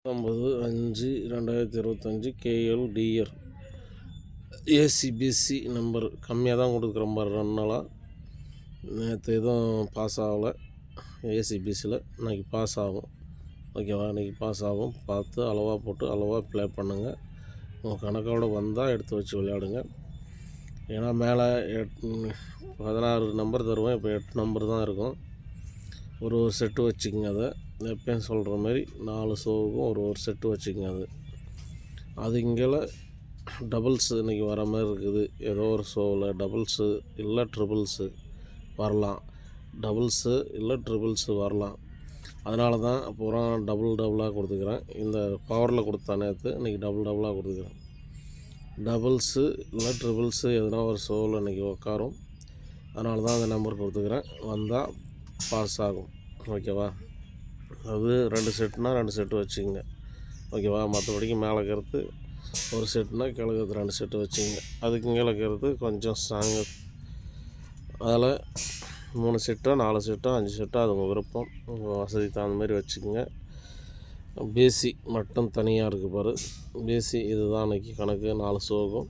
19/5/2025 KL TR ACBC number கம்மியாக தான் கொடுக்குறோம் பாரு. 2 நாளாக நேற்று எதுவும் பாஸ் ஆகலை ஏசிபிசியில். இன்றைக்கி பாஸ் ஆகும். ஓகேவா? இன்றைக்கி பாஸ் ஆகும். பார்த்து அளவாக போட்டு அளவாக ப்ளே பண்ணுங்கள். உங்கள் கணக்கோடு வந்தால் எடுத்து வச்சு விளையாடுங்க. ஏன்னா மேலே 16 நம்பர் தருவேன். இப்போ 8 நம்பர் தான் இருக்கும். ஒரு செட்டு வச்சுக்கோங்க. அதை எப்பயும் சொல்கிற மாதிரி 4 ஷோவுக்கும் ஒரு செட்டு வச்சுக்கோங்க. அது இங்கே டபுள்ஸு இன்றைக்கி வர மாதிரி இருக்குது. ஏதோ ஒரு ஷோவில் டபுள்ஸு இல்லை ட்ரிபிள்ஸு வரலாம். டபுள்ஸு இல்லை ட்ரிபிள்ஸு வரலாம். அதனால தான் பூரா டபுளாக கொடுத்துக்கிறேன். இந்த பவரில் கொடுத்தா நேற்று இன்றைக்கி டபுளாக கொடுத்துக்கிறேன். டபுள்ஸு இல்லை ட்ரிபிள்ஸு எதுனா ஒரு ஷோவில் இன்றைக்கி உட்காரும். அதனால தான் அந்த நம்பர் கொடுத்துக்கிறேன். வந்தால் பாஸ் ஆகும். ஓகேவா? அது 2 செட்டுனா 2 செட்டு வச்சுக்கோங்க. ஓகேவா? மற்றபடிக்கு மேலே இருக்கிறது ஒரு செட்டுனா கிழக்கிறது 2 செட்டு வச்சுக்கோங்க. அதுக்கு கீழே இருக்கிறது கொஞ்சம் ஸ்ட்ராங்கு. அதில் 3 செட்டோ 4 செட்டோ 5 செட்டோ அது உங்கள் விருப்பம். உங்கள் வசதிக்கு தகுந்த மாதிரி வச்சுக்கோங்க. பேசி மட்டும் தனியாக இருக்குது பாரு. பேசி இதுதான் அன்றைக்கி கணக்கு 4 ஷோக்கும்.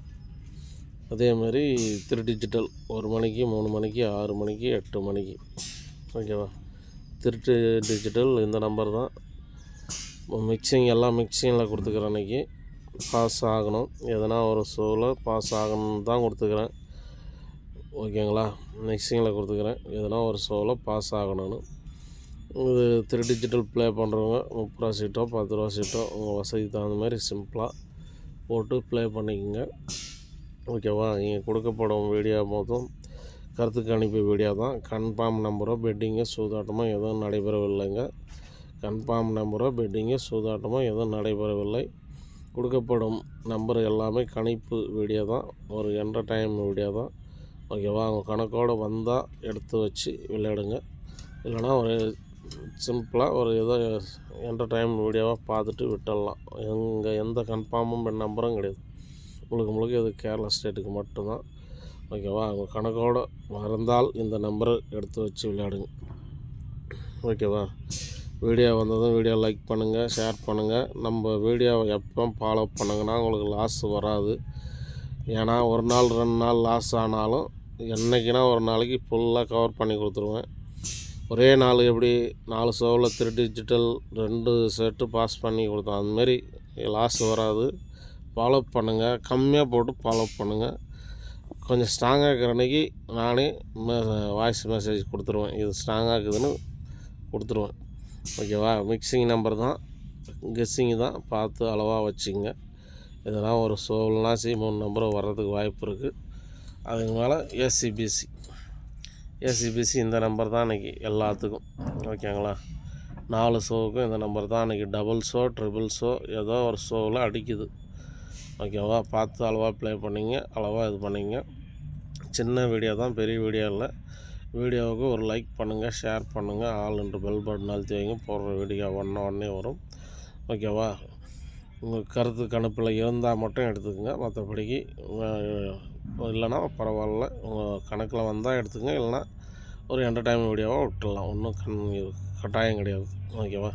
அதேமாதிரி 3 டிஜிட்டல் 1 மணிக்கு 3 மணிக்கு 6 மணிக்கு 8 மணிக்கு. ஓகேவா? 3 டிஜிட்டல் இந்த நம்பர் தான். மிக்சிங் எல்லாம் மிக்சிங்கில் கொடுத்துக்கிறேன். அன்றைக்கி பாஸ் ஆகணும். எதனா ஒரு ஷோவில் பாஸ் ஆகணும்னு தான் கொடுத்துக்கிறேன். ஓகேங்களா? மிக்சிங்கில் கொடுத்துக்கிறேன். எதனா ஒரு ஷோவில் பாஸ் ஆகணும்னு. இது 3 டிஜிட்டல் ப்ளே பண்ணுறவங்க 30 ரூபா சீட்டோ 10 ரூபா சீட்டோ உங்கள் வசதிக்கு தகுந்த மாதிரி சிம்பிளாக போட்டு ப்ளே பண்ணிக்கோங்க. ஓகேவா? நீங்கள் கொடுக்கப்படும் வீடியோ மொத்தம் கருத்து கணிப்பு வீடியோ தான். கன்ஃபார்ம் நம்பரோ பெட்டிங்கோ சூதாட்டமோ எதுவும் நடைபெறவில்லைங்க. கன்ஃபார்ம் நம்பரோ பெட்டிங்கோ சூதாட்டமோ எதுவும் நடைபெறவில்லை. கொடுக்கப்படும் நம்பர் எல்லாமே கணிப்பு வீடியோ தான். ஒரு என்டர்டைன் வீடியோ தான். ஓகேவா? அவங்க கணக்கோடு வந்தால் எடுத்து வச்சு விளையாடுங்க. இல்லைனா ஒரு சிம்பிளாக ஒரு ஏதோ என்டர்டைன் வீடியோவாக பார்த்துட்டு விட்டுடலாம். எந்த கன்ஃபார்மும் நம்பரும் கிடையாது. முழுக்க இது கேரளா ஸ்டேட்டுக்கு மட்டும்தான். ஓகேவா? அவங்க கணக்கோடு மறந்தால் இந்த நம்பரை எடுத்து வச்சு விளையாடுங்க. ஓகேவா? வீடியோ வந்ததும் வீடியோ லைக் பண்ணுங்கள், ஷேர் பண்ணுங்கள். நம்ம வீடியோவை எப்போ ஃபாலோ பண்ணுங்கன்னா உங்களுக்கு லாஸ் வராது. ஏன்னா ஒரு நாள் 2 நாள் லாஸ் ஆனாலும் என்றைக்குனா ஒரு நாளைக்கு ஃபுல்லாக கவர் பண்ணி கொடுத்துருவேன். ஒரே நாள் எப்படி 4 ஷோவில் 3 டிஜிட்டல் 2 செட்டு பாஸ் பண்ணி கொடுத்தோம். அதுமாரி லாஸ் வராது. ஃபாலோ பண்ணுங்கள். கம்மியாக போட்டு ஃபாலோ பண்ணுங்கள். கொஞ்சம் ஸ்ட்ராங்காக இருக்கிற அன்றைக்கி நானே வாய்ஸ் மெசேஜ் கொடுத்துருவேன். இது ஸ்ட்ராங்காக இருக்குதுன்னு கொடுத்துருவேன். ஓகேவா? மிக்சிங் நம்பர் தான், கெஸ்ஸிங்கு தான். பார்த்து அளவாக வச்சுங்க. இதெல்லாம் ஒரு ஷோவில்னா 3 நம்பரும் வர்றதுக்கு வாய்ப்பு இருக்குது. அதுக்கு மேலே ஏசிபிசி இந்த நம்பர் தான் இன்றைக்கி எல்லாத்துக்கும். ஓகேங்களா? 4 ஷோவுக்கும் இந்த நம்பர் தான் இன்றைக்கி. டபுள் ஷோ ட்ரிபிள் ஷோ ஏதோ ஒரு ஷோவில் அடிக்குது. ஓகேவா? பார்த்து அளவாக ப்ளே பண்ணிங்க, அளவாக இது பண்ணிங்க. சின்ன வீடியோ தான், பெரிய வீடியோ இல்லை. வீடியோவுக்கு ஒரு லைக் பண்ணுங்கள், ஷேர் பண்ணுங்கள். ஆல் என்று பெல் பட்டன் அழுத்தி வைங்க. போடுற வீடியோ உடனே வரும். ஓகேவா? உங்கள் கருத்து கணிப்பில் இருந்தால் மட்டும் எடுத்துக்கோங்க. மற்றபடிக்கு இல்லைனா பரவாயில்ல. உங்கள் கணக்கில் வந்தால் எடுத்துக்கங்க. இல்லைனா ஒரு என்டர்டைன்மெண்ட் வீடியோவாக விட்டுடலாம். ஒன்றும் கட்டாயம் கிடையாது. ஓகேவா?